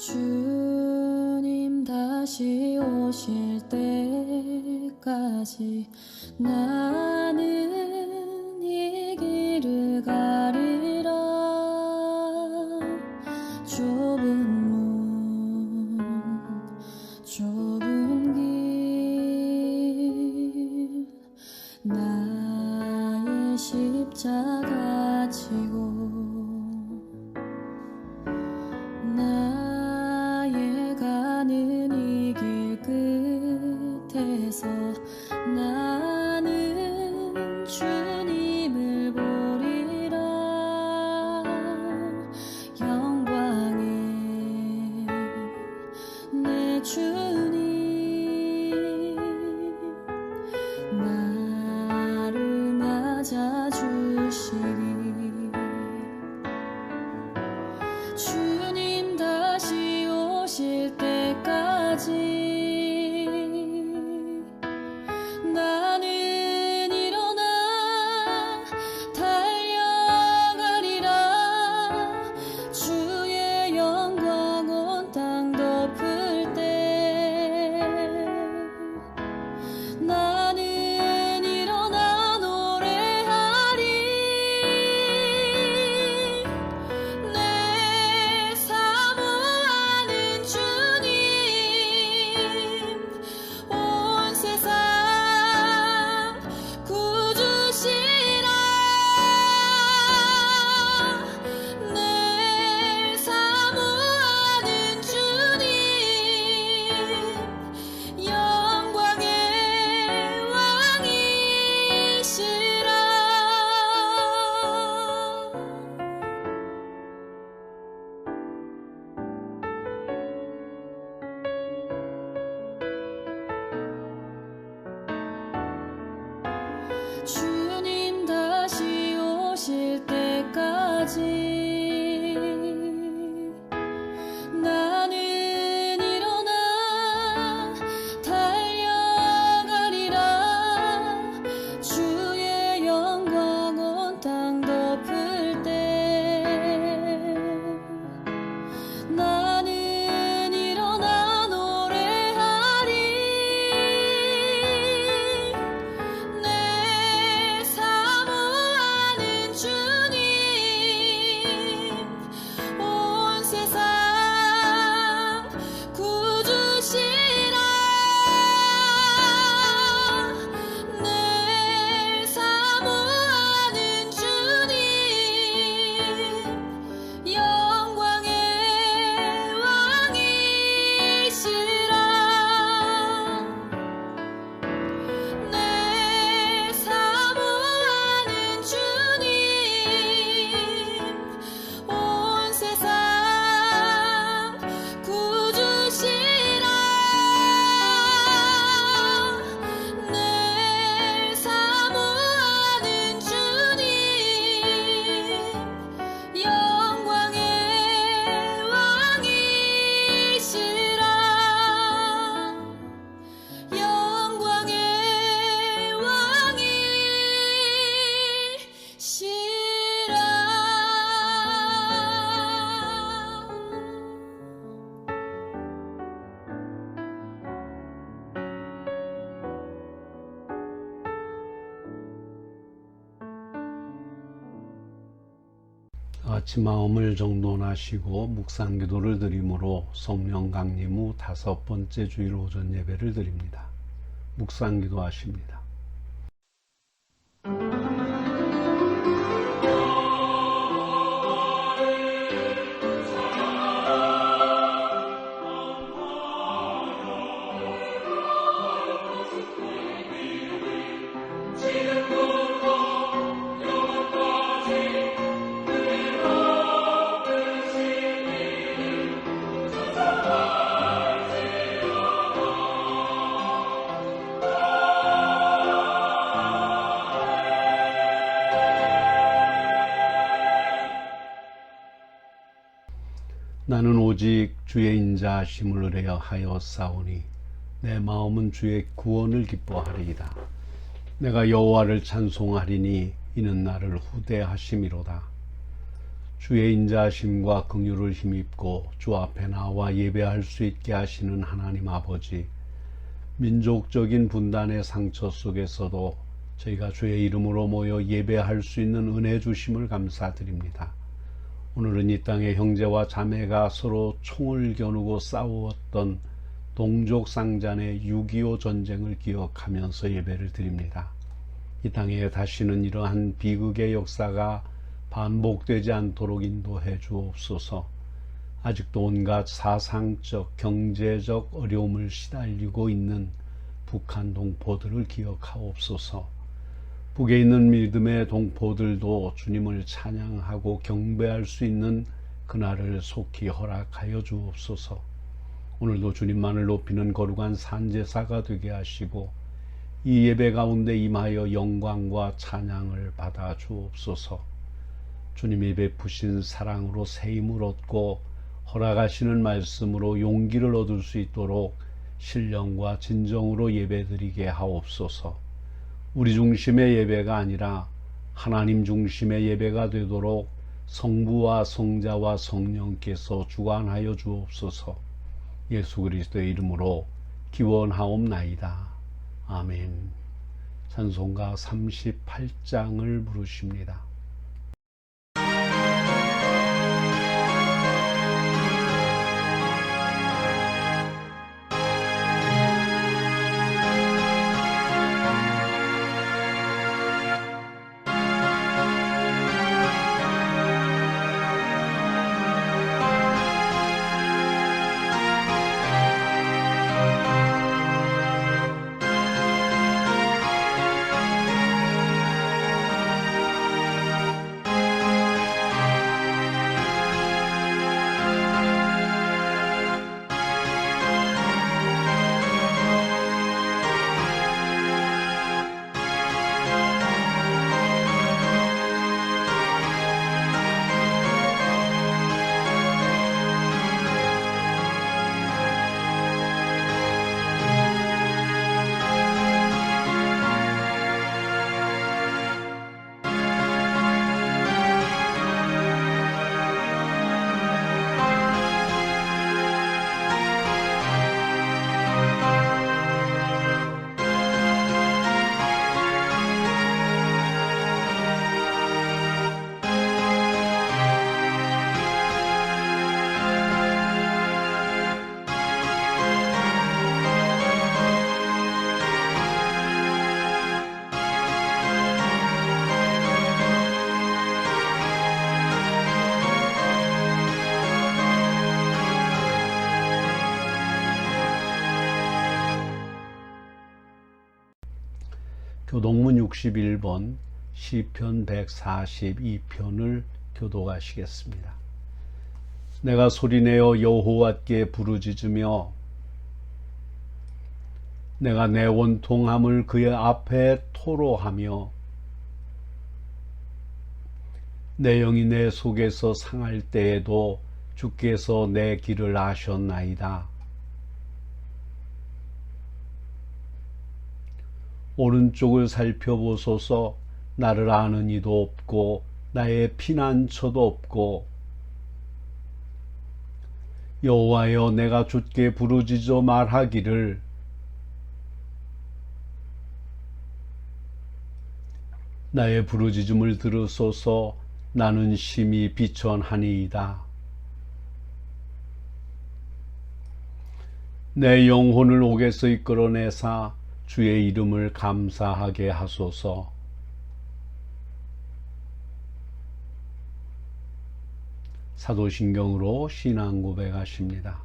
주님 다시 오실 때까지 나는 이 길을 가리라. 좁은 문 좁은 길 나의 십자가 지고 나의 가는 이 길 끝에서 나는 주님을 보리라. 영광의 내 주님 나를 맞아주시리. 주님 다시 오실 때까지 나는 일어나 달려가리라. 주의 영광 온 땅 덮을 때 나는 일어나 노래하리. 내 사모하는 주님 온 세상 구주시라. 내 사모하는 주님 영광의 왕이시라. 주님 다시 오실 때까지 나는 일어나 달려가리라. 주의 영광 온 땅 덮을 때 나는 일어나 노래하리. 내 사모하는 주님 온 세상 구주시라. 내 사모하는 주님 영광의 왕이시라. 내 사모하는 주님 온 세상 구주시라. 내 사모하는 주님 영광의 왕이시라. 영광의 왕이시라. 같이 마음을 정돈하시고 묵상 기도를 드림으로 성령 강림 후 5번째 주일 오전 예배를 드립니다. 묵상 기도하십니다. 나는 오직 주의 인자하심을 의뢰하여 하였사오니 내 마음은 주의 구원을 기뻐하리이다. 내가 여호와를 찬송하리니 이는 나를 후대하심이로다. 주의 인자하심과 긍휼을 힘입고 주 앞에 나와 예배할 수 있게 하시는 하나님 아버지, 민족적인 분단의 상처 속에서도 저희가 주의 이름으로 모여 예배할 수 있는 은혜 주심을 감사드립니다. 오늘은 이 땅의 형제와 자매가 서로 총을 겨누고 싸웠던 동족 상잔의 6.25 전쟁을 기억하면서 예배를 드립니다. 이 땅에 다시는 이러한 비극의 역사가 반복되지 않도록 인도해 주옵소서. 아직도 온갖 사상적, 경제적 어려움을 시달리고 있는 북한 동포들을 기억하옵소서. 북에 있는 믿음의 동포들도 주님을 찬양하고 경배할 수 있는 그날을 속히 허락하여 주옵소서. 오늘도 주님만을 높이는 거룩한 산제사가 되게 하시고 이 예배 가운데 임하여 영광과 찬양을 받아 주옵소서. 주님이 베푸신 사랑으로 새 힘을 얻고 허락하시는 말씀으로 용기를 얻을 수 있도록 신령과 진정으로 예배드리게 하옵소서. 우리 중심의 예배가 아니라 하나님 중심의 예배가 되도록 성부와 성자와 성령께서 주관하여 주옵소서. 예수 그리스도의 이름으로 기원하옵나이다. 아멘. 찬송가 38장을 부르십니다. 교동문 61번 시편 142편을 교독하시겠습니다. 내가 소리내어 여호와께 부르짖으며 내가 내 원통함을 그의 앞에 토로하며 내 영이 내 속에서 상할 때에도 주께서 내 길을 아셨나이다. 오른쪽을 살펴보소서. 나를 아는 이도 없고 나의 피난처도 없고. 여호와여, 내가 주께 부르짖어 말하기를 나의 부르짖음을 들으소서. 나는 심히 비천하니이다. 내 영혼을 옥에서 이끌어내사 주의 이름을 감사하게 하소서. 사도신경으로 신앙 고백하십니다.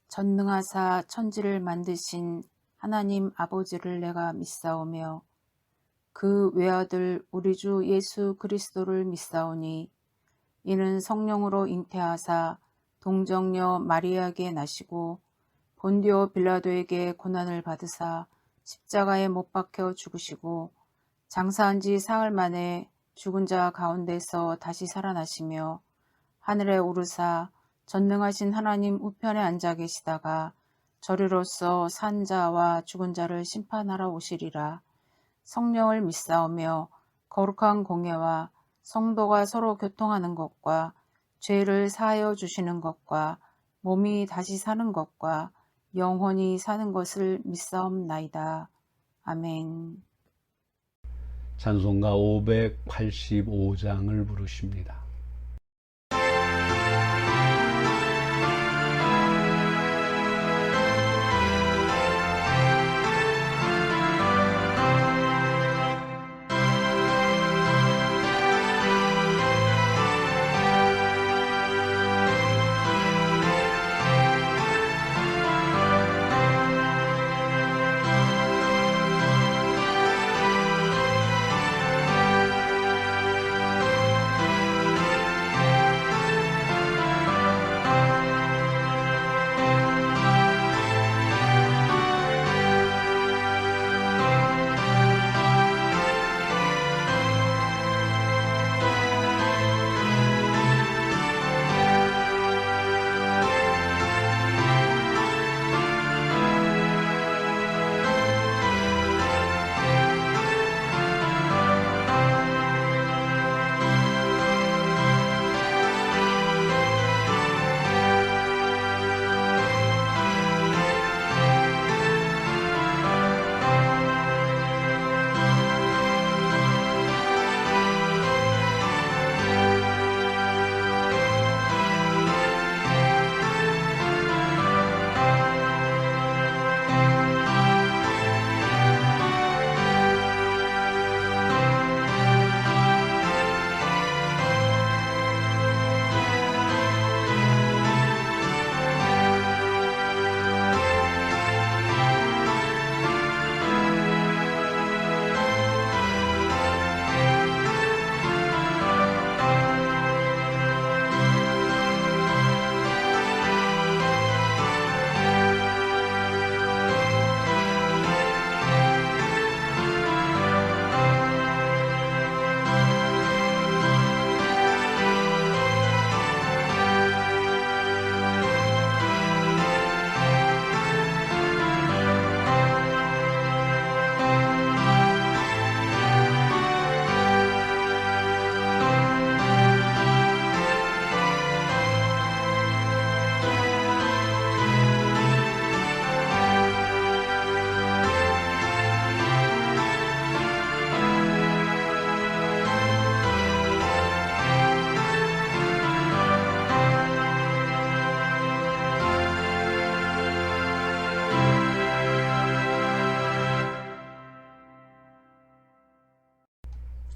전능하사 천지를 만드신 하나님 아버지를 내가 믿사오며 그 외아들 우리 주 예수 그리스도를 믿사오니 이는 성령으로 잉태하사 동정녀 마리아에게 나시고 본디오 빌라도에게 고난을 받으사 십자가에 못 박혀 죽으시고 장사한 지 사흘 만에 죽은 자 가운데서 다시 살아나시며 하늘에 오르사 전능하신 하나님 우편에 앉아 계시다가 저리로서 산 자와 죽은 자를 심판하러 오시리라. 성령을 믿사오며 거룩한 공예와 성도가 서로 교통하는 것과 죄를 사하여 주시는 것과 몸이 다시 사는 것과 영원히 사는 것을 믿사옵나이다. 아멘. 찬송가 585장을 부르십니다.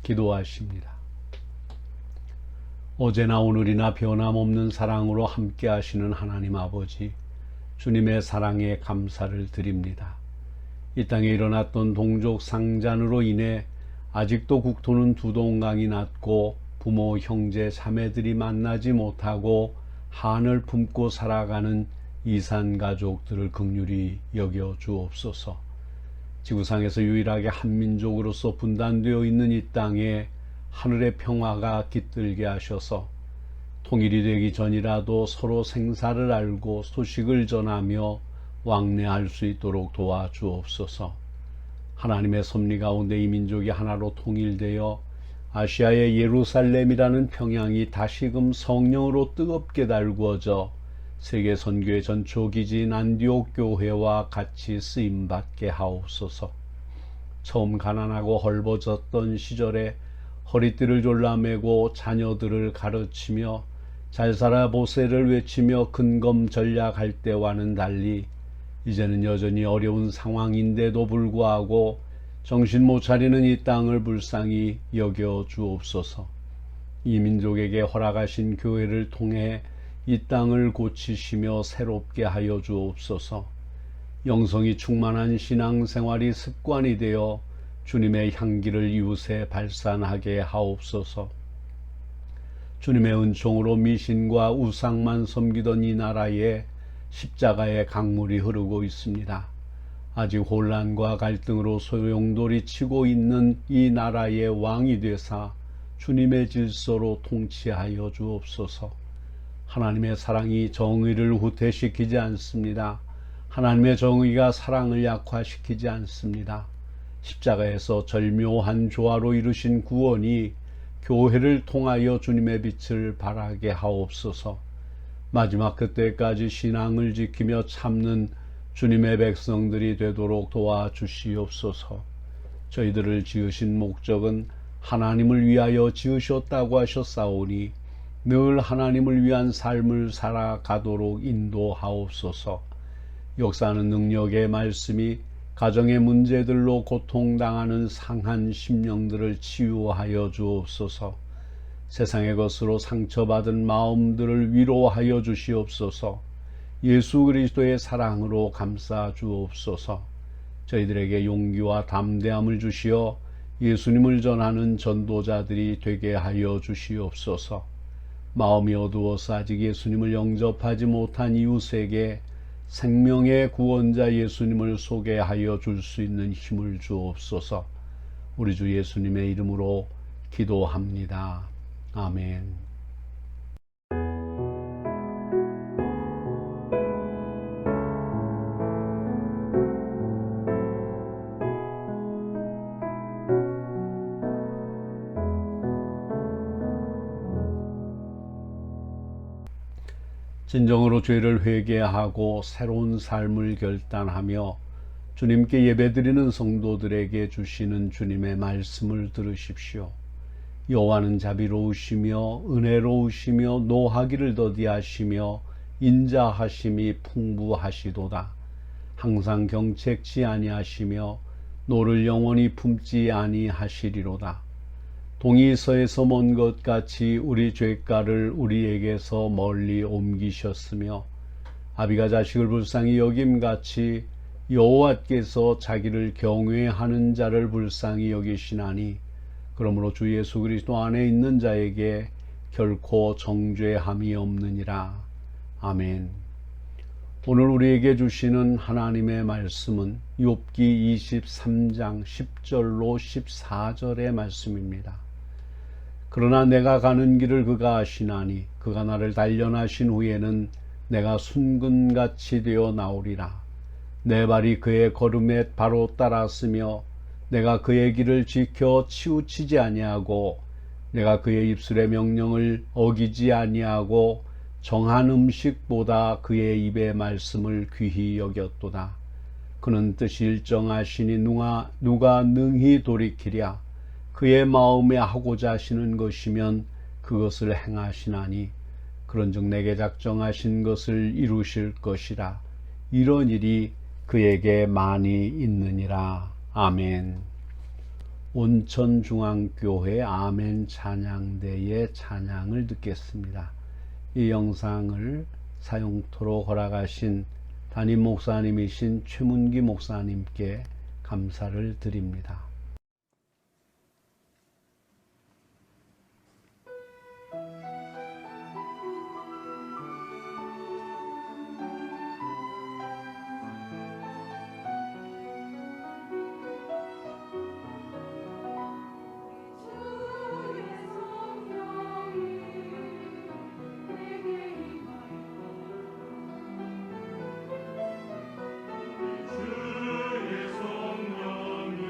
기도하십니다. 어제나 오늘이나 변함없는 사랑으로 함께 하시는 하나님 아버지, 주님의 사랑에 감사를 드립니다. 이 땅에 일어났던 동족 상잔으로 인해 아직도 국토는 두동강이 났고 부모, 형제, 자매들이 만나지 못하고 한을 품고 살아가는 이산 가족들을 긍휼히 여겨 주옵소서. 지구상에서 유일하게 한민족으로서 분단되어 있는 이 땅에 하늘의 평화가 깃들게 하셔서 통일이 되기 전이라도 서로 생사를 알고 소식을 전하며 왕래할 수 있도록 도와주옵소서. 하나님의 섭리 가운데 이 민족이 하나로 통일되어 아시아의 예루살렘이라는 평양이 다시금 성령으로 뜨겁게 달구어져 세계 선교의 전초기지인 안디옥 교회와 같이 쓰임받게 하옵소서. 처음 가난하고 헐벗었던 시절에 허리띠를 졸라매고 자녀들을 가르치며 잘 살아보세를 외치며 근검전략할 때와는 달리 이제는 여전히 어려운 상황인데도 불구하고 정신 못 차리는 이 땅을 불쌍히 여겨 주옵소서. 이 민족에게 허락하신 교회를 통해 이 땅을 고치시며 새롭게 하여 주옵소서. 영성이 충만한 신앙생활이 습관이 되어 주님의 향기를 이웃에 발산하게 하옵소서. 주님의 은총으로 미신과 우상만 섬기던 이 나라에 십자가의 강물이 흐르고 있습니다. 아직 혼란과 갈등으로 소용돌이 치고 있는 이 나라의 왕이 되사 주님의 질서로 통치하여 주옵소서. 하나님의 사랑이 정의를 후퇴시키지 않습니다. 하나님의 정의가 사랑을 약화시키지 않습니다. 십자가에서 절묘한 조화로 이루신 구원이 교회를 통하여 주님의 빛을 발하게 하옵소서. 마지막 그때까지 신앙을 지키며 참는 주님의 백성들이 되도록 도와주시옵소서. 저희들을 지으신 목적은 하나님을 위하여 지으셨다고 하셨사오니 늘 하나님을 위한 삶을 살아가도록 인도하옵소서. 역사하는 능력의 말씀이 가정의 문제들로 고통당하는 상한 심령들을 치유하여 주옵소서. 세상의 것으로 상처받은 마음들을 위로하여 주시옵소서. 예수 그리스도의 사랑으로 감싸 주옵소서. 저희들에게 용기와 담대함을 주시어 예수님을 전하는 전도자들이 되게 하여 주시옵소서. 마음이 어두워서 아직 예수님을 영접하지 못한 이웃에게 생명의 구원자 예수님을 소개하여 줄 수 있는 힘을 주옵소서. 우리 주 예수님의 이름으로 기도합니다. 아멘. 진정으로 죄를 회개하고 새로운 삶을 결단하며 주님께 예배드리는 성도들에게 주시는 주님의 말씀을 들으십시오. 여호와는 자비로우시며 은혜로우시며 노하기를 더디하시며 인자하심이 풍부하시도다. 항상 경책지 아니하시며 노를 영원히 품지 아니하시리로다. 동이 서에서 먼 것 같이 우리 죄가를 우리에게서 멀리 옮기셨으며 아비가 자식을 불쌍히 여김같이 여호와께서 자기를 경외하는 자를 불쌍히 여기시나니 그러므로 주 예수 그리스도 안에 있는 자에게 결코 정죄함이 없느니라. 아멘. 오늘 우리에게 주시는 하나님의 말씀은 욥기 23장 10절로 14절의 말씀입니다. 그러나 내가 가는 길을 그가 아시나니 그가 나를 단련하신 후에는 내가 순금같이 되어 나오리라. 내 발이 그의 걸음에 바로 따랐으며 내가 그의 길을 지켜 치우치지 아니하고 내가 그의 입술의 명령을 어기지 아니하고 정한 음식보다 그의 입의 말씀을 귀히 여겼도다. 그는 뜻이 일정하시니 누가 능히 돌이키랴. 그의 마음에 하고자 하시는 것이면 그것을 행하시나니 그런즉 내게 작정하신 것을 이루실 것이라. 이런 일이 그에게 많이 있느니라. 아멘. 온천중앙교회 아멘 찬양대의 찬양을 듣겠습니다. 이 영상을 사용토록 허락하신 담임 목사님이신 최문기 목사님께 감사를 드립니다. 주의 성령이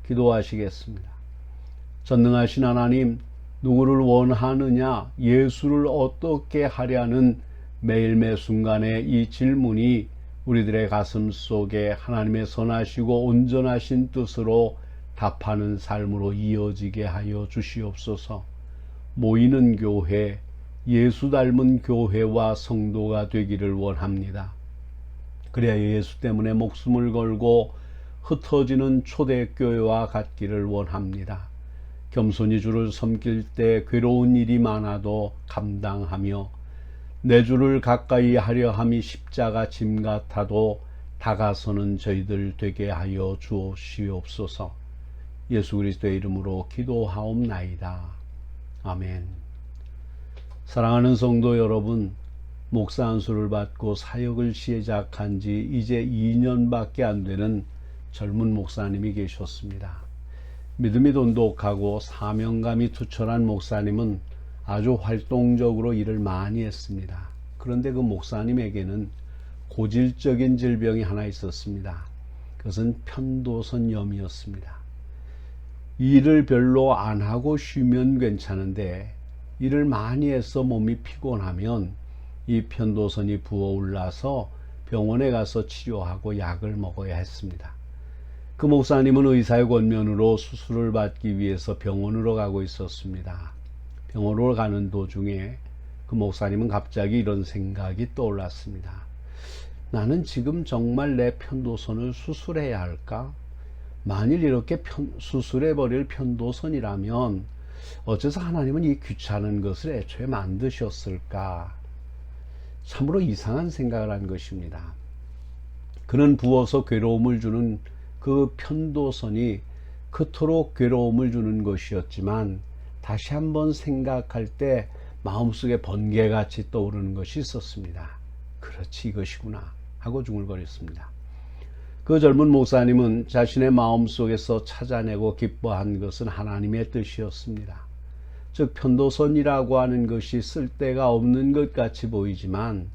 기도하시겠습니다. 전능하신 하나님, 누구를 원하느냐, 예수를 어떻게 하려는 매일매 순간의 이 질문이 우리들의 가슴 속에 하나님의 선하시고 온전하신 뜻으로 답하는 삶으로 이어지게 하여 주시옵소서. 모이는 교회, 예수 닮은 교회와 성도가 되기를 원합니다. 그래야 예수 때문에 목숨을 걸고 흩어지는 초대교회와 같기를 원합니다. 겸손히 주를 섬길 때 괴로운 일이 많아도 감당하며 내 주를 가까이 하려 함이 십자가 짐 같아도 다가서는 저희들 되게 하여 주옵시옵소서. 예수 그리스도의 이름으로 기도하옵나이다. 아멘. 사랑하는 성도 여러분, 목사 안수를 받고 사역을 시작한 지 이제 2년밖에 안 되는 젊은 목사님이 계셨습니다. 믿음이 돈독하고 사명감이 투철한 목사님은 아주 활동적으로 일을 많이 했습니다. 그런데 그 목사님에게는 고질적인 질병이 하나 있었습니다. 그것은 편도선염이었습니다. 일을 별로 안 하고 쉬면 괜찮은데 일을 많이 해서 몸이 피곤하면 이 편도선이 부어올라서 병원에 가서 치료하고 약을 먹어야 했습니다. 그 목사님은 의사의 권면으로 수술을 받기 위해서 병원으로 가고 있었습니다. 병원으로 가는 도중에 그 목사님은 갑자기 이런 생각이 떠올랐습니다. 나는 지금 정말 내 편도선을 수술해야 할까? 만일 이렇게 수술해버릴 편도선이라면 어째서 하나님은 이 귀찮은 것을 애초에 만드셨을까? 참으로 이상한 생각을 한 것입니다. 그는 부어서 괴로움을 주는 그 편도선이 그토록 괴로움을 주는 것이었지만 다시 한번 생각할 때 마음속에 번개같이 떠오르는 것이 있었습니다. 그렇지, 이것이구나 하고 중얼거렸습니다. 그 젊은 목사님은 자신의 마음속에서 찾아내고 기뻐한 것은 하나님의 뜻이었습니다. 즉 편도선이라고 하는 것이 쓸데가 없는 것 같이 보이지만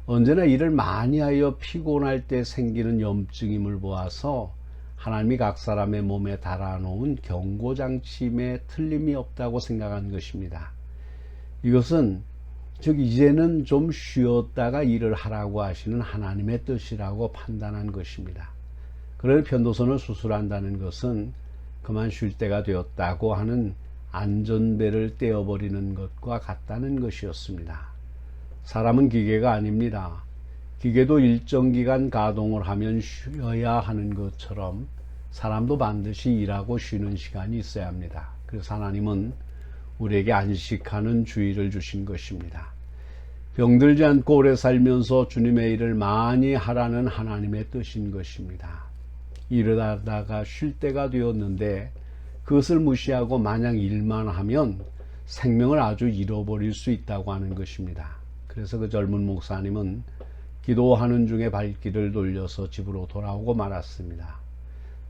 언제나 일을 많이 하여 피곤할 때 생기는 염증임을 보아서 하나님이 각 사람의 몸에 달아놓은 경고장치임에 틀림이 없다고 생각한 것입니다. 이것은 즉 이제는 좀 쉬었다가 일을 하라고 하시는 하나님의 뜻이라고 판단한 것입니다. 그래서 편도선을 수술한다는 것은 그만 쉴 때가 되었다고 하는 안전벨을 떼어버리는 것과 같다는 것이었습니다. 사람은 기계가 아닙니다. 기계도 일정 기간 가동을 하면 쉬어야 하는 것처럼 사람도 반드시 일하고 쉬는 시간이 있어야 합니다. 그래서 하나님은 우리에게 안식하는 주의를 주신 것입니다. 병들지 않고 오래 살면서 주님의 일을 많이 하라는 하나님의 뜻인 것입니다. 일을 하다가 쉴 때가 되었는데 그것을 무시하고 마냥 일만 하면 생명을 아주 잃어버릴 수 있다고 하는 것입니다. 그래서 그 젊은 목사님은 기도하는 중에 발길을 돌려서 집으로 돌아오고 말았습니다.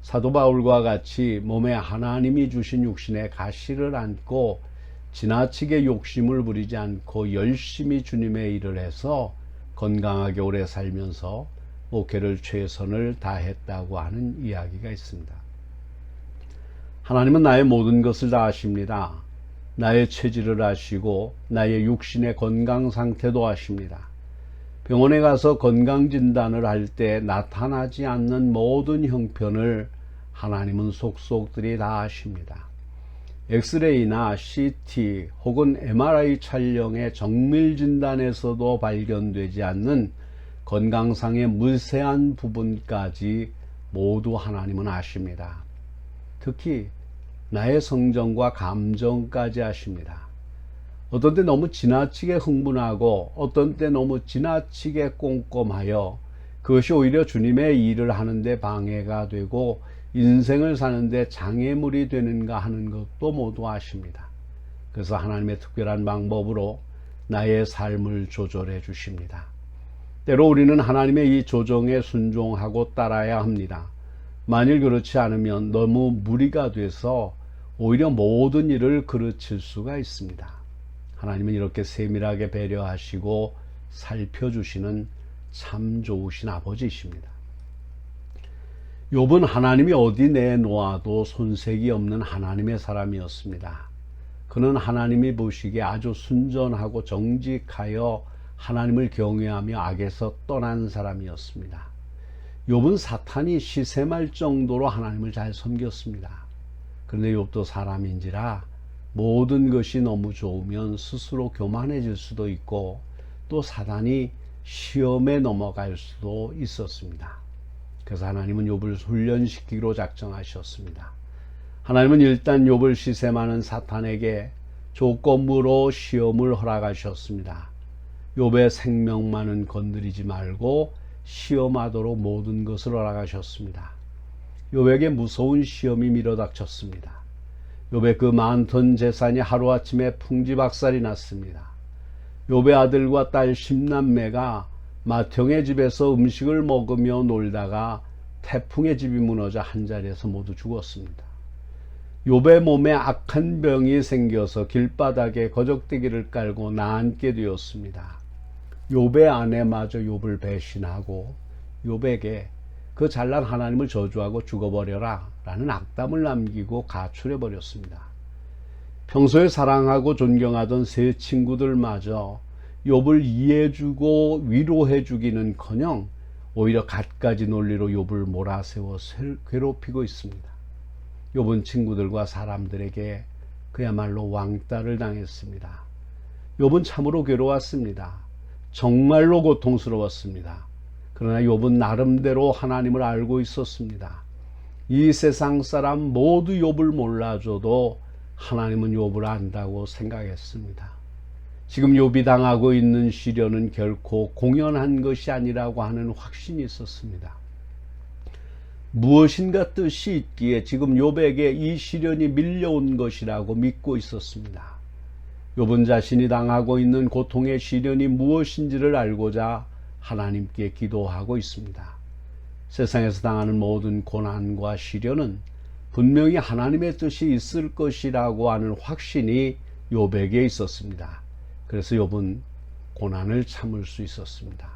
사도 바울과 같이 몸에 하나님이 주신 육신의 가시를 안고 지나치게 욕심을 부리지 않고 열심히 주님의 일을 해서 건강하게 오래 살면서 목회를 최선을 다했다고 하는 이야기가 있습니다. 하나님은 나의 모든 것을 다 아십니다. 나의 체질을 아시고 나의 육신의 건강 상태도 아십니다. 병원에 가서 건강진단을 할 때 나타나지 않는 모든 형편을 하나님은 속속들이 다 아십니다. 엑스레이나 CT 혹은 MRI 촬영의 정밀진단에서도 발견되지 않는 건강상의 미세한 부분까지 모두 하나님은 아십니다. 특히 나의 성정과 감정까지 아십니다. 어떤 때 너무 지나치게 흥분하고 어떤 때 너무 지나치게 꼼꼼하여 그것이 오히려 주님의 일을 하는데 방해가 되고 인생을 사는데 장애물이 되는가 하는 것도 모두 아십니다. 그래서 하나님의 특별한 방법으로 나의 삶을 조절해 주십니다. 때로 우리는 하나님의 이 조정에 순종하고 따라야 합니다. 만일 그렇지 않으면 너무 무리가 돼서 오히려 모든 일을 그르칠 수가 있습니다. 하나님은 이렇게 세밀하게 배려하시고 살펴주시는 참 좋으신 아버지이십니다. 욥은 하나님이 어디 내놓아도 손색이 없는 하나님의 사람이었습니다. 그는 하나님이 보시기에 아주 순전하고 정직하여 하나님을 경외하며 악에서 떠난 사람이었습니다. 욥은 사탄이 시샘할 정도로 하나님을 잘 섬겼습니다. 그런데 욥도 사람인지라 모든 것이 너무 좋으면 스스로 교만해질 수도 있고 또 사단이 시험에 넘어갈 수도 있었습니다. 그래서 하나님은 욥을 훈련시키기로 작정하셨습니다. 하나님은 일단 욥을 시샘하는 사탄에게 조건부로 시험을 허락하셨습니다. 욥의 생명만은 건드리지 말고 시험하도록 모든 것을 허락하셨습니다. 욥에게 무서운 시험이 밀어닥쳤습니다. 욥의 그 많던 재산이 하루아침에 풍지박살이 났습니다. 욥의 아들과 딸 10남매가 맏형의 집에서 음식을 먹으며 놀다가 태풍의 집이 무너져 한자리에서 모두 죽었습니다. 욥의 몸에 악한 병이 생겨서 길바닥에 거적대기를 깔고 나앉게 되었습니다. 욥의 아내마저 욥을 배신하고 욥에게 그 잘난 하나님을 저주하고 죽어버려라 라는 악담을 남기고 가출해 버렸습니다. 평소에 사랑하고 존경하던 세 친구들마저 욥을 이해해주고 위로해주기는커녕 오히려 갖가지 논리로 욥을 몰아세워 괴롭히고 있습니다. 욥은 친구들과 사람들에게 그야말로 왕따를 당했습니다. 욥은 참으로 괴로웠습니다. 정말로 고통스러웠습니다. 그러나 욥은 나름대로 하나님을 알고 있었습니다. 이 세상 사람 모두 욥을 몰라줘도 하나님은 욥을 안다고 생각했습니다. 지금 욥이 당하고 있는 시련은 결코 공연한 것이 아니라고 하는 확신이 있었습니다. 무엇인가 뜻이 있기에 지금 욥에게 이 시련이 밀려온 것이라고 믿고 있었습니다. 욥은 자신이 당하고 있는 고통의 시련이 무엇인지를 알고자 하나님께 기도하고 있습니다. 세상에서 당하는 모든 고난과 시련은 분명히 하나님의 뜻이 있을 것이라고 하는 확신이 욥에게 있었습니다. 그래서 욥은 고난을 참을 수 있었습니다.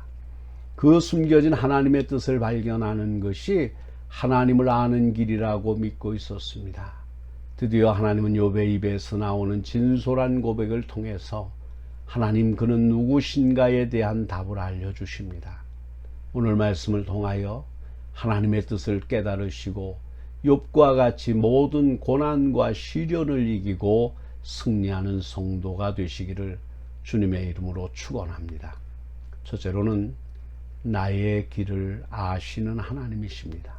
그 숨겨진 하나님의 뜻을 발견하는 것이 하나님을 아는 길이라고 믿고 있었습니다. 드디어 하나님은 욥의 입에서 나오는 진솔한 고백을 통해서 하나님 그는 누구신가에 대한 답을 알려주십니다. 오늘 말씀을 통하여 하나님의 뜻을 깨달으시고 욥과 같이 모든 고난과 시련을 이기고 승리하는 성도가 되시기를 주님의 이름으로 축원합니다. 첫째로는 나의 길을 아시는 하나님이십니다.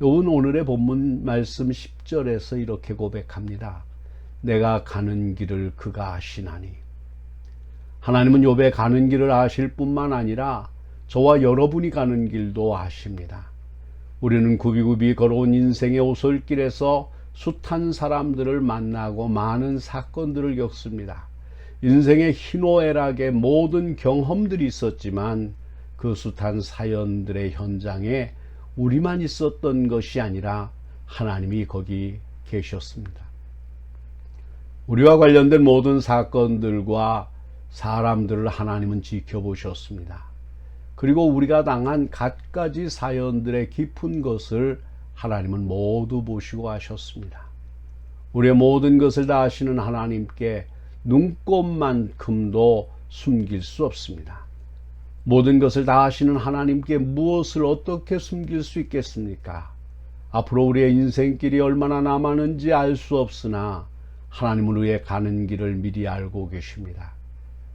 욥은 오늘의 본문 말씀 10절에서 이렇게 고백합니다. 내가 가는 길을 그가 아시나니. 하나님은 욥의 가는 길을 아실 뿐만 아니라 저와 여러분이 가는 길도 아십니다. 우리는 굽이굽이 걸어온 인생의 오솔길에서 숱한 사람들을 만나고 많은 사건들을 겪습니다. 인생의 희노애락의 모든 경험들이 있었지만 그 숱한 사연들의 현장에 우리만 있었던 것이 아니라 하나님이 거기 계셨습니다. 우리와 관련된 모든 사건들과 사람들을 하나님은 지켜보셨습니다. 그리고 우리가 당한 갖가지 사연들의 깊은 것을 하나님은 모두 보시고 하셨습니다. 우리의 모든 것을 다 아시는 하나님께 눈꼽만큼도 숨길 수 없습니다. 모든 것을 다 아시는 하나님께 무엇을 어떻게 숨길 수 있겠습니까? 앞으로 우리의 인생길이 얼마나 남았는지 알 수 없으나 하나님은 우리의 가는 길을 미리 알고 계십니다.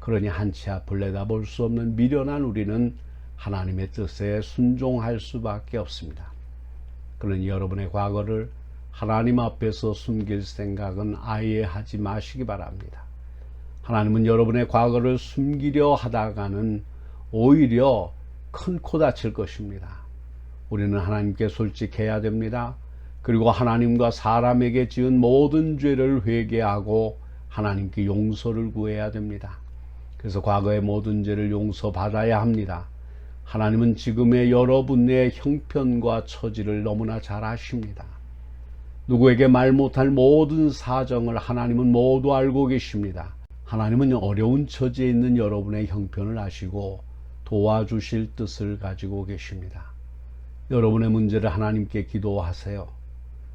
그러니 한치 앞을 내다볼 수 없는 미련한 우리는 하나님의 뜻에 순종할 수밖에 없습니다. 그러니 여러분의 과거를 하나님 앞에서 숨길 생각은 아예 하지 마시기 바랍니다. 하나님은 여러분의 과거를 숨기려 하다가는 오히려 큰 코 다칠 것입니다. 우리는 하나님께 솔직해야 됩니다. 그리고 하나님과 사람에게 지은 모든 죄를 회개하고 하나님께 용서를 구해야 됩니다. 그래서 과거의 모든 죄를 용서받아야 합니다. 하나님은 지금의 여러분의 형편과 처지를 너무나 잘 아십니다. 누구에게 말 못할 모든 사정을 하나님은 모두 알고 계십니다. 하나님은 어려운 처지에 있는 여러분의 형편을 아시고 도와주실 뜻을 가지고 계십니다. 여러분의 문제를 하나님께 기도하세요.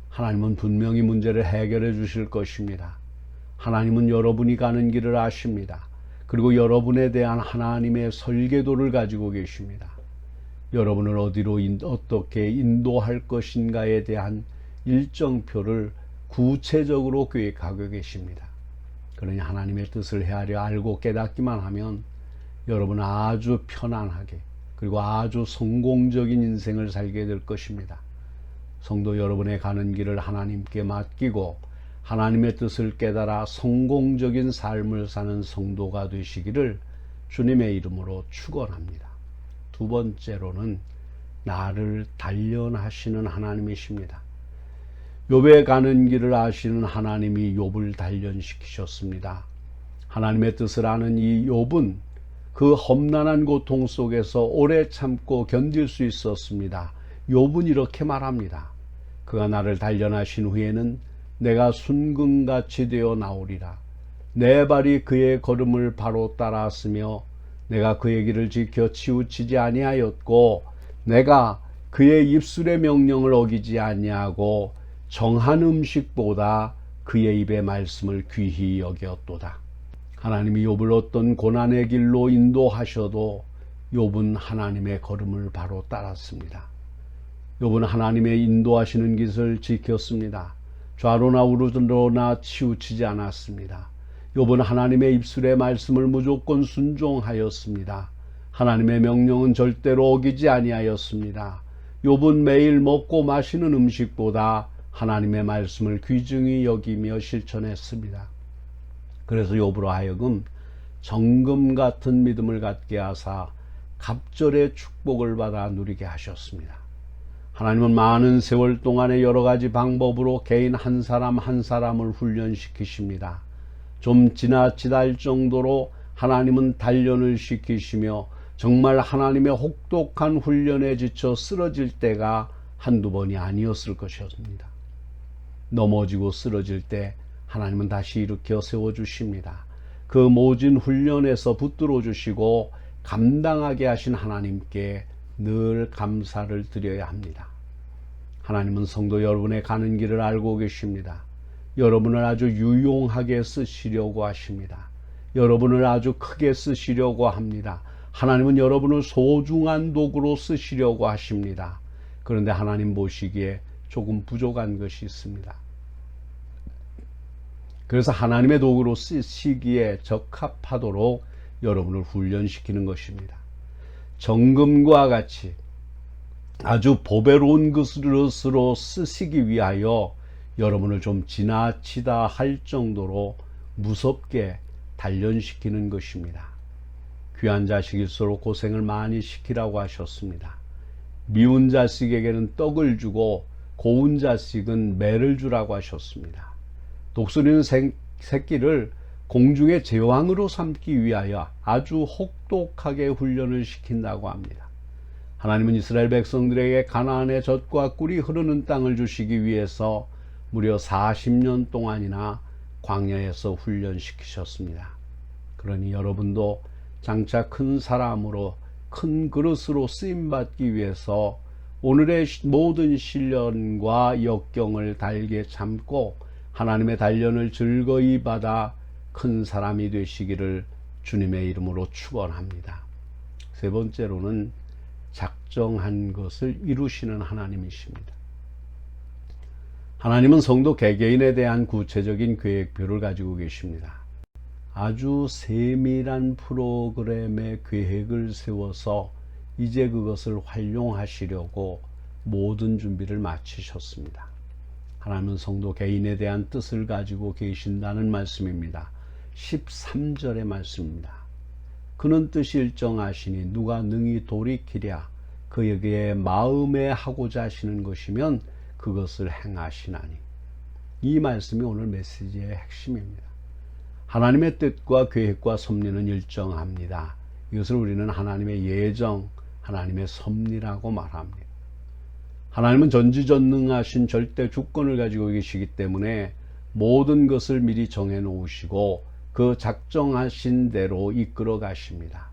하나님은 분명히 문제를 해결해 주실 것입니다. 하나님은 여러분이 가는 길을 아십니다. 그리고 여러분에 대한 하나님의 설계도를 가지고 계십니다. 여러분을 어디로 어떻게 인도할 것인가에 대한 일정표를 구체적으로 계획하고 계십니다. 그러니 하나님의 뜻을 헤아려 알고 깨닫기만 하면 여러분은 아주 편안하게 그리고 아주 성공적인 인생을 살게 될 것입니다. 성도 여러분의 가는 길을 하나님께 맡기고 하나님의 뜻을 깨달아 성공적인 삶을 사는 성도가 되시기를 주님의 이름으로 축원합니다. 두 번째로는 나를 단련하시는 하나님이십니다. 욥의 가는 길을 아시는 하나님이 욥을 단련시키셨습니다. 하나님의 뜻을 아는 이 욥은 그 험난한 고통 속에서 오래 참고 견딜 수 있었습니다. 욥은 이렇게 말합니다. 그가 나를 단련하신 후에는 내가 순금같이 되어 나오리라. 내 발이 그의 걸음을 바로 따랐으며 내가 그의 길을 지켜 치우치지 아니하였고 내가 그의 입술의 명령을 어기지 아니하고 정한 음식보다 그의 입의 말씀을 귀히 여겼도다. 하나님이 욥을 어떤 고난의 길로 인도하셔도 욥은 하나님의 걸음을 바로 따랐습니다. 욥은 하나님의 인도하시는 길을 지켰습니다. 좌로나 우로나 치우치지 않았습니다. 욥은 하나님의 입술의 말씀을 무조건 순종하였습니다. 하나님의 명령은 절대로 어기지 아니하였습니다. 욥은 매일 먹고 마시는 음식보다 하나님의 말씀을 귀중히 여기며 실천했습니다. 그래서 욥으로 하여금 정금 같은 믿음을 갖게 하사 갑절의 축복을 받아 누리게 하셨습니다. 하나님은 많은 세월 동안의 여러 가지 방법으로 개인 한 사람 한 사람을 훈련시키십니다. 좀 지나치다 정도로 하나님은 단련을 시키시며 정말 하나님의 혹독한 훈련에 지쳐 쓰러질 때가 한두 번이 아니었을 것이었습니다. 넘어지고 쓰러질 때 하나님은 다시 일으켜 세워주십니다. 그 모진 훈련에서 붙들어 주시고 감당하게 하신 하나님께 늘 감사를 드려야 합니다. 하나님은 성도 여러분의 가는 길을 알고 계십니다. 여러분을 아주 유용하게 쓰시려고 하십니다. 여러분을 아주 크게 쓰시려고 합니다. 하나님은 여러분을 소중한 도구로 쓰시려고 하십니다. 그런데 하나님 보시기에 조금 부족한 것이 있습니다. 그래서 하나님의 도구로 쓰시기에 적합하도록 여러분을 훈련시키는 것입니다. 정금과 같이 아주 보배로운 것으로 쓰시기 위하여 여러분을 좀 지나치다 할 정도로 무섭게 단련시키는 것입니다. 귀한 자식일수록 고생을 많이 시키라고 하셨습니다. 미운 자식에게는 떡을 주고 고운 자식은 매를 주라고 하셨습니다. 독수리는 새끼를 공중의 제왕으로 삼기 위하여 아주 혹독하게 훈련을 시킨다고 합니다. 하나님은 이스라엘 백성들에게 가나안의 젖과 꿀이 흐르는 땅을 주시기 위해서 무려 40년 동안이나 광야에서 훈련시키셨습니다. 그러니 여러분도 장차 큰 사람으로 큰 그릇으로 쓰임받기 위해서 오늘의 모든 시련과 역경을 달게 참고 하나님의 단련을 즐거이 받아 큰 사람이 되시기를 주님의 이름으로 축원합니다. 세 번째로는 작정한 것을 이루시는 하나님이십니다. 하나님은 성도 개개인에 대한 구체적인 계획표를 가지고 계십니다. 아주 세밀한 프로그램의 계획을 세워서 이제 그것을 활용하시려고 모든 준비를 마치셨습니다. 하나님은 성도 개인에 대한 뜻을 가지고 계신다는 말씀입니다. 13절의 말씀입니다. 그는 뜻이 일정하시니 누가 능히 돌이키랴. 그에게 마음에 하고자 하시는 것이면 그것을 행하시나니. 이 말씀이 오늘 메시지의 핵심입니다. 하나님의 뜻과 계획과 섭리는 일정합니다. 이것을 우리는 하나님의 예정, 하나님의 섭리라고 말합니다. 하나님은 전지전능하신 절대 주권을 가지고 계시기 때문에 모든 것을 미리 정해 놓으시고 그 작정하신 대로 이끌어 가십니다.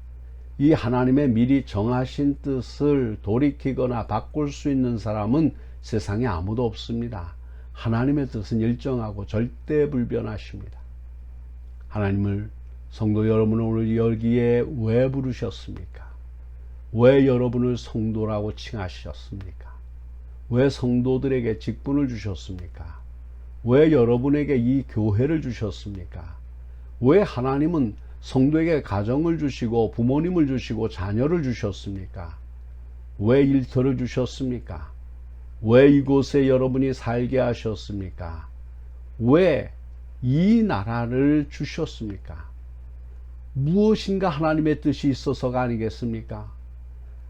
이 하나님의 미리 정하신 뜻을 돌이키거나 바꿀 수 있는 사람은 세상에 아무도 없습니다. 하나님의 뜻은 일정하고 절대 불변하십니다. 하나님을 성도 여러분을 오늘 여기에 왜 부르셨습니까? 왜 여러분을 성도라고 칭하셨습니까? 왜 성도들에게 직분을 주셨습니까? 왜 여러분에게 이 교회를 주셨습니까? 왜 하나님은 성도에게 가정을 주시고 부모님을 주시고 자녀를 주셨습니까? 왜 일터를 주셨습니까? 왜 이곳에 여러분이 살게 하셨습니까? 왜 이 나라를 주셨습니까? 무엇인가 하나님의 뜻이 있어서가 아니겠습니까?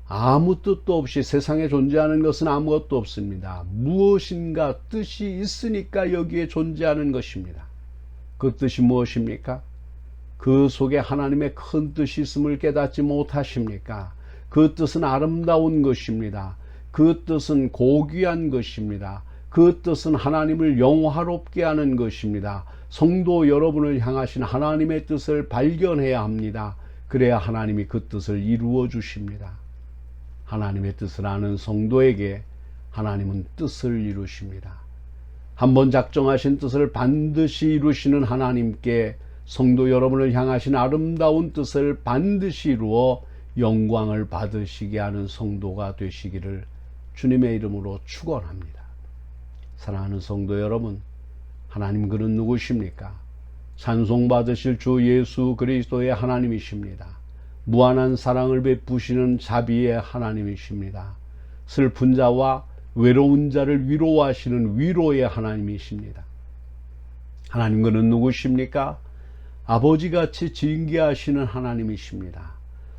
아무 뜻도 없이 세상에 존재하는 것은 아무것도 없습니다. 무엇인가 뜻이 있으니까 여기에 존재하는 것입니다. 그 뜻이 무엇입니까? 그 속에 하나님의 큰 뜻이 있음을 깨닫지 못하십니까? 그 뜻은 아름다운 것입니다. 그 뜻은 고귀한 것입니다. 그 뜻은 하나님을 영화롭게 하는 것입니다. 성도 여러분을 향하신 하나님의 뜻을 발견해야 합니다. 그래야 하나님이 그 뜻을 이루어 주십니다. 하나님의 뜻을 아는 성도에게 하나님은 뜻을 이루십니다. 한번 작정하신 뜻을 반드시 이루시는 하나님께 성도 여러분을 향하신 아름다운 뜻을 반드시 이루어 영광을 받으시게 하는 성도가 되시기를 주님의 이름으로 축원합니다. 사랑하는 성도 여러분, 하나님 그는 누구십니까? 찬송받으실 주 예수 그리스도의 하나님이십니다. 무한한 사랑을 베푸시는 자비의 하나님이십니다. 슬픈 자와 외로운 자를 위로하시는 위로의 하나님이십니다. 하나님 그는 누구십니까? 아버지같이 징계하시는 하나님이십니다.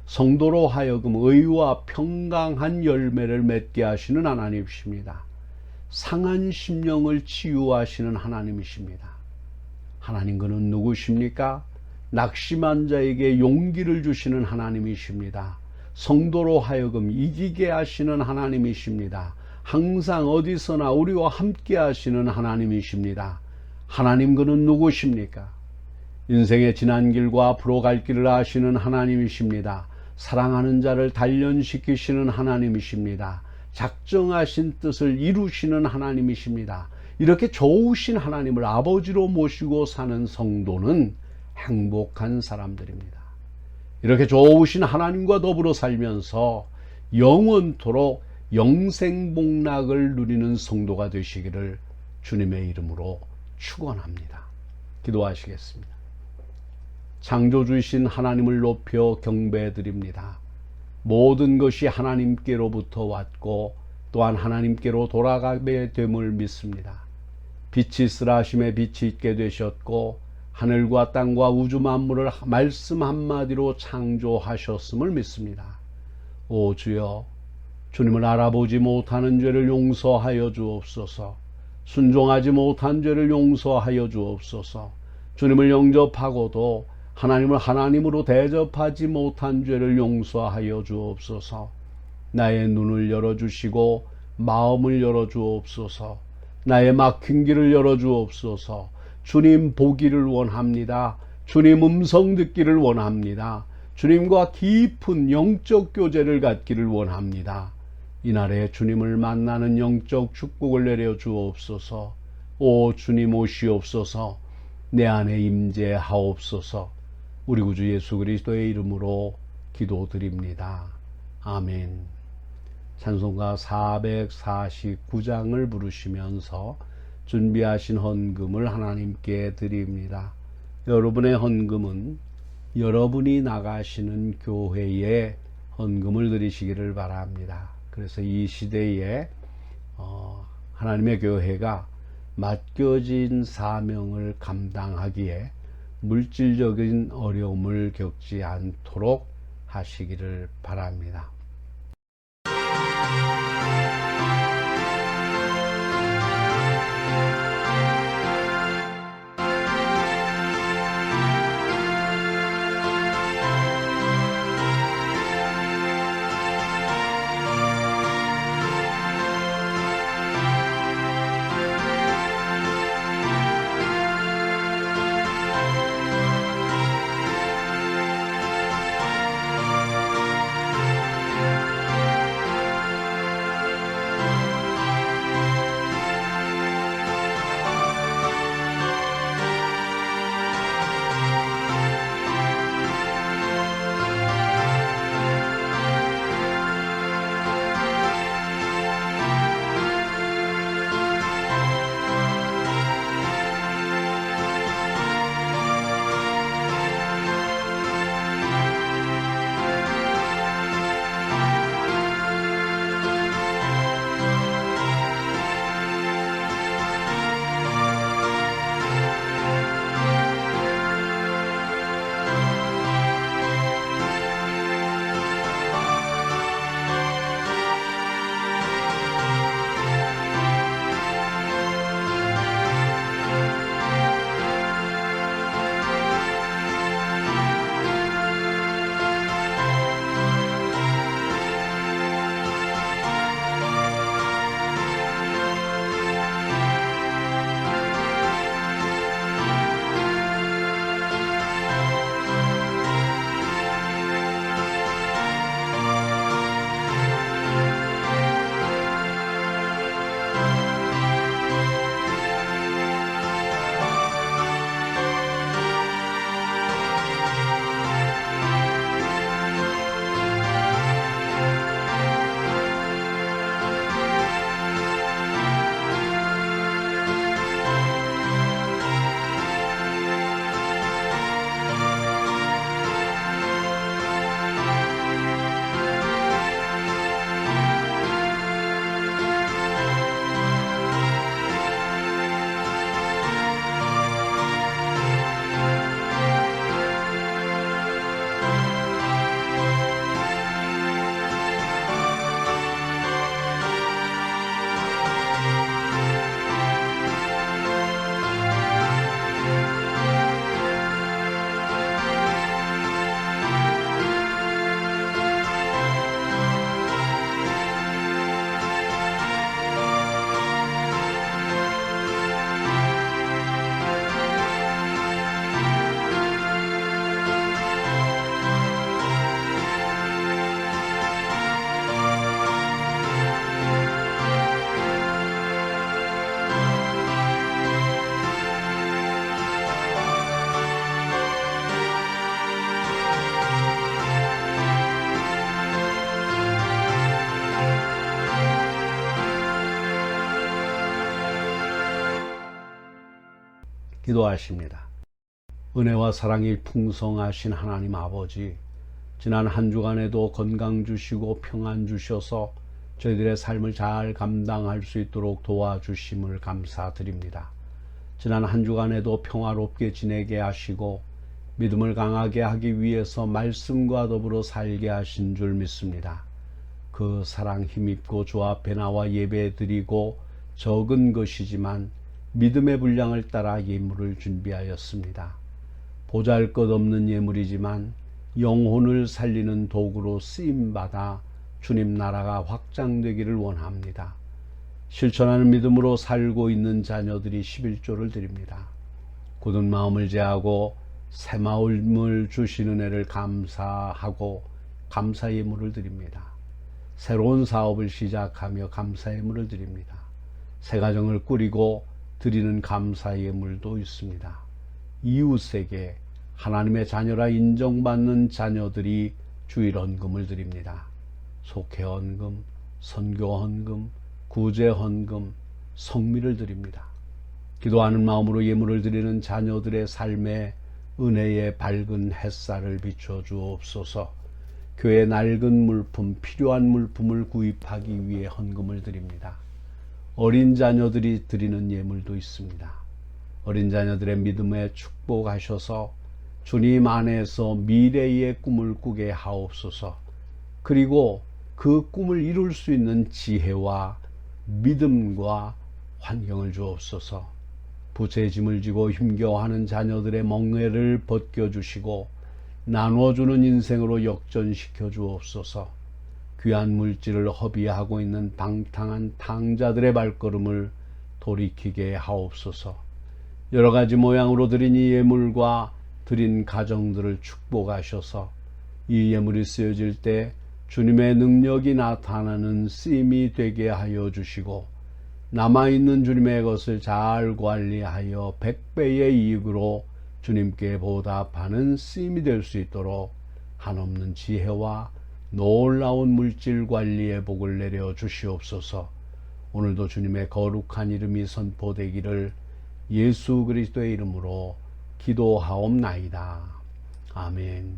성도로 하여금 의와 평강한 열매를 맺게 하시는 하나님이십니다. 상한 심령을 치유하시는 하나님이십니다. 하나님 그는 누구십니까? 낙심한 자에게 용기를 주시는 하나님이십니다. 성도로 하여금 이기게 하시는 하나님이십니다. 항상 어디서나 우리와 함께 하시는 하나님이십니다. 하나님 그는 누구십니까? 인생의 지난 길과 앞으로 갈 길을 아시는 하나님이십니다. 사랑하는 자를 단련시키시는 하나님이십니다. 작정하신 뜻을 이루시는 하나님이십니다. 이렇게 좋으신 하나님을 아버지로 모시고 사는 성도는 행복한 사람들입니다. 이렇게 좋으신 하나님과 더불어 살면서 영원토록 영생복락을 누리는 성도가 되시기를 주님의 이름으로 축원합니다. 기도하시겠습니다. 창조주이신 하나님을 높여 경배드립니다. 모든 것이 하나님께로부터 왔고 또한 하나님께로 돌아가게 됨을 믿습니다. 빛이 있으라 하심에 빛이 있게 되셨고 하늘과 땅과 우주 만물을 말씀 한마디로 창조하셨음을 믿습니다. 오 주여, 주님을 알아보지 못하는 죄를 용서하여 주옵소서. 순종하지 못한 죄를 용서하여 주옵소서. 주님을 영접하고도 하나님을 하나님으로 대접하지 못한 죄를 용서하여 주옵소서. 나의 눈을 열어주시고 마음을 열어주옵소서. 나의 막힌 길을 열어주옵소서. 주님 보기를 원합니다. 주님 음성 듣기를 원합니다. 주님과 깊은 영적 교제를 갖기를 원합니다. 이날에 주님을 만나는 영적 축복을 내려 주옵소서. 오 주님 오시옵소서. 내 안에 임재하옵소서. 우리 구주 예수 그리스도의 이름으로 기도드립니다. 아멘. 찬송가 449장을 부르시면서 준비하신 헌금을 하나님께 드립니다. 여러분의 헌금은 여러분이 나가시는 교회에 헌금을 드리시기를 바랍니다. 그래서 이 시대에 하나님의 교회가 맡겨진 사명을 감당하기에 물질적인 어려움을 겪지 않도록 하시기를 바랍니다. 기도하십니다. 은혜와 사랑이 풍성하신 하나님 아버지, 지난 한 주간에도 건강 주시고 평안 주셔서 저희들의 삶을 잘 감당할 수 있도록 도와주심을 감사드립니다. 지난 한 주간에도 평화롭게 지내게 하시고 믿음을 강하게 하기 위해서 말씀과 더불어 살게 하신 줄 믿습니다. 그 사랑 힘입고 주 앞에 나와 예배 드리고 적은 것이지만 믿음의 분량을 따라 예물을 준비하였습니다. 보잘것없는 예물이지만 영혼을 살리는 도구로 쓰임받아 주님 나라가 확장되기를 원합니다. 실천하는 믿음으로 살고 있는 자녀들이 11조를 드립니다. 굳은 마음을 제하고 새 마음을 주신 은혜를 감사하고 감사 예물을 드립니다. 새로운 사업을 시작하며 감사 예물을 드립니다. 새 가정을 꾸리고 드리는 감사 예물도 있습니다. 이웃에게 하나님의 자녀라 인정받는 자녀들이 주일 헌금을 드립니다. 속회 헌금, 선교 헌금, 구제 헌금, 성미를 드립니다. 기도하는 마음으로 예물을 드리는 자녀들의 삶에 은혜의 밝은 햇살을 비춰 주옵소서. 교회 낡은 물품, 필요한 물품을 구입하기 위해 헌금을 드립니다. 어린 자녀들이 드리는 예물도 있습니다. 어린 자녀들의 믿음에 축복하셔서 주님 안에서 미래의 꿈을 꾸게 하옵소서. 그리고 그 꿈을 이룰 수 있는 지혜와 믿음과 환경을 주옵소서. 부채의 짐을 지고 힘겨워하는 자녀들의 멍에를 벗겨주시고 나눠주는 인생으로 역전시켜 주옵소서. 귀한 물질을 허비하고 있는 방탕한 탕자들의 발걸음을 돌이키게 하옵소서. 여러 가지 모양으로 드린 이 예물과 드린 가정들을 축복하셔서 이 예물이 쓰여질 때 주님의 능력이 나타나는 쓰임이 되게 하여 주시고 남아있는 주님의 것을 잘 관리하여 100배의 이익으로 주님께 보답하는 쓰임이 될 수 있도록 한없는 지혜와 놀라운 물질 관리의 복을 내려 주시옵소서. 오늘도 주님의 거룩한 이름이 선포되기를 예수 그리스도의 이름으로 기도하옵나이다. 아멘.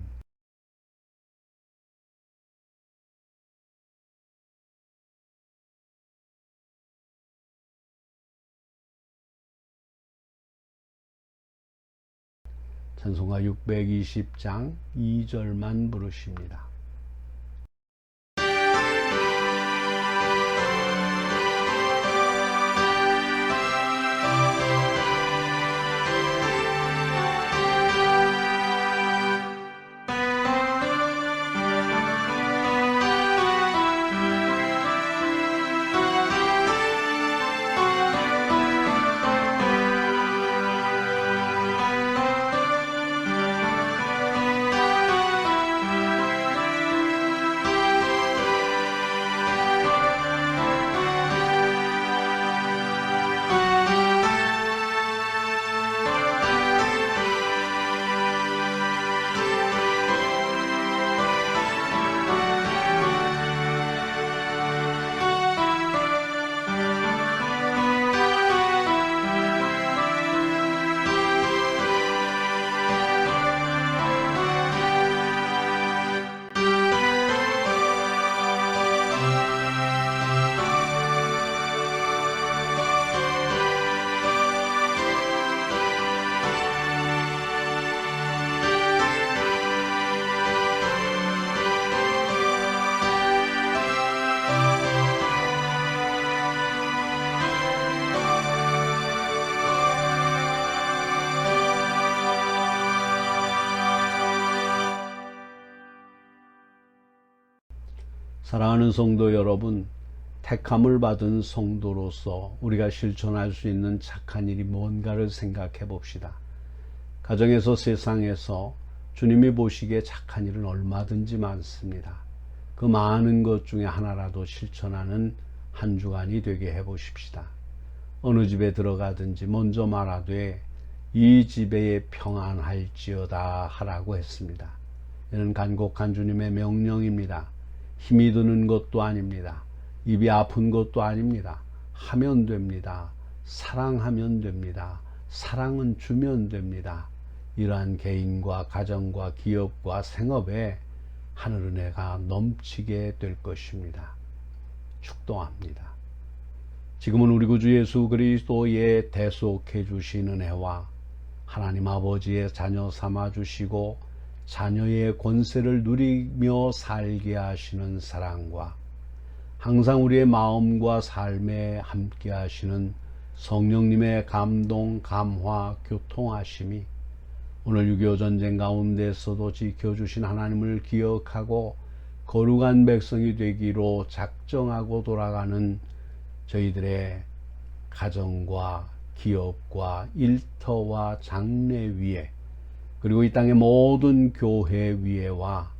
찬송가 620장 2절만 부르십니다. 사랑하는 성도 여러분, 택함을 받은 성도로서 우리가 실천할 수 있는 착한 일이 뭔가를 생각해 봅시다. 가정에서 세상에서 주님이 보시기에 착한 일은 얼마든지 많습니다. 그 많은 것 중에 하나라도 실천하는 한 주간이 되게 해 보십시다. 어느 집에 들어가든지 먼저 말하되 이 집에 평안할지어다 하라고 했습니다. 이는 간곡한 주님의 명령입니다. 힘이 드는 것도 아닙니다. 입이 아픈 것도 아닙니다. 하면 됩니다. 사랑하면 됩니다. 사랑은 주면 됩니다. 이러한 개인과 가정과 기업과 생업에 하늘 은혜가 넘치게 될 것입니다. 축도합니다. 지금은 우리 구주 예수 그리스도의 대속해 주신 은혜와 하나님 아버지의 자녀 삼아 주시고 자녀의 권세를 누리며 살게 하시는 사랑과 항상 우리의 마음과 삶에 함께 하시는 성령님의 감동, 감화, 교통하심이 오늘 6.25 전쟁 가운데서도 지켜주신 하나님을 기억하고 거룩한 백성이 되기로 작정하고 돌아가는 저희들의 가정과 기업과 일터와 장래 위에 그리고 이 땅의 모든 교회 위에와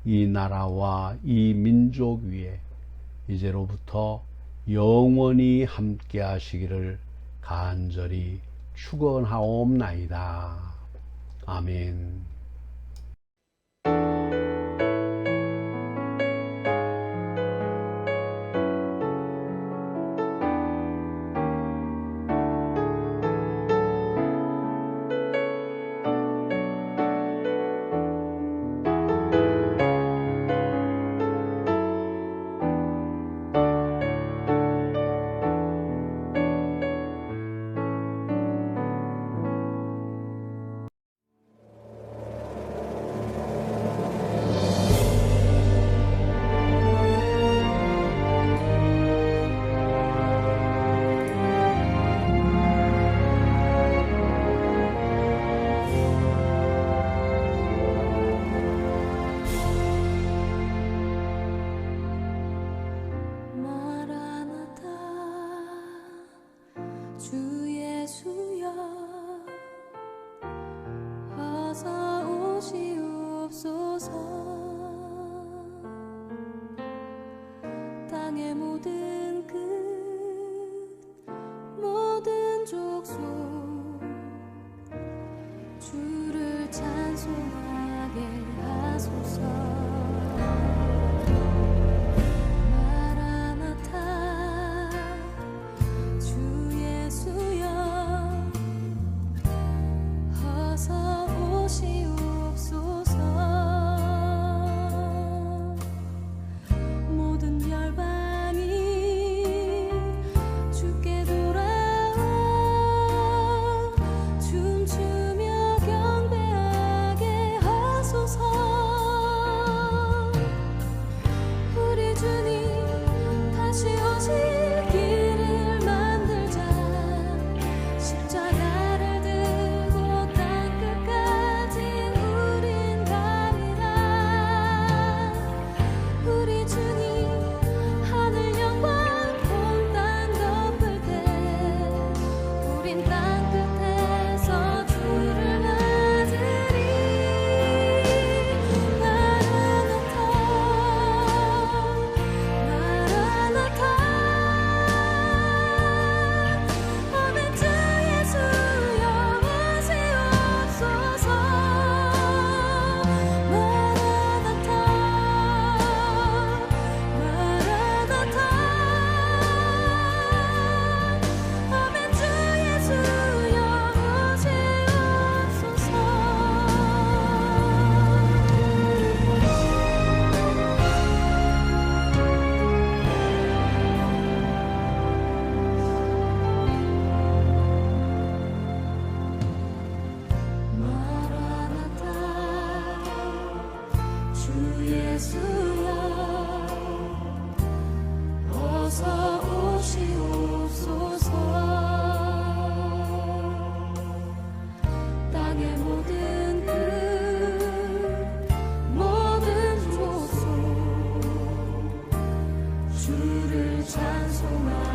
이 나라와 이 민족 위에 이제로부터 영원히 함께 하시기를 간절히 축원하옵나이다. 아멘. 마라나타 주 예수여 어서 오시옵소서. 땅의 모든 끝 모든 족속 주를 찬송하게 하소서. 마라나타 주 예수여 어서 오시옵소서. 모든 열방이 주께 돌아와 춤추며 경배하게 하소서. 우리 주님 다시 오실 길을 만들자. 십자가를 들고 땅끝까지 우린 가리라. 우리 주님 하늘 영광 온 땅 덮을 때 우린 땅끝에서 주를 맞으리. 마라나타 마라나타 아멘. 주 예수여 오시옵소서. 마라나타 마라나타 아멘. 주 예수여 오시옵소서. 마라나타 주 예수여 어서 오시옵소서. 땅의 모든 끝 모든 족속 주를 찬송하게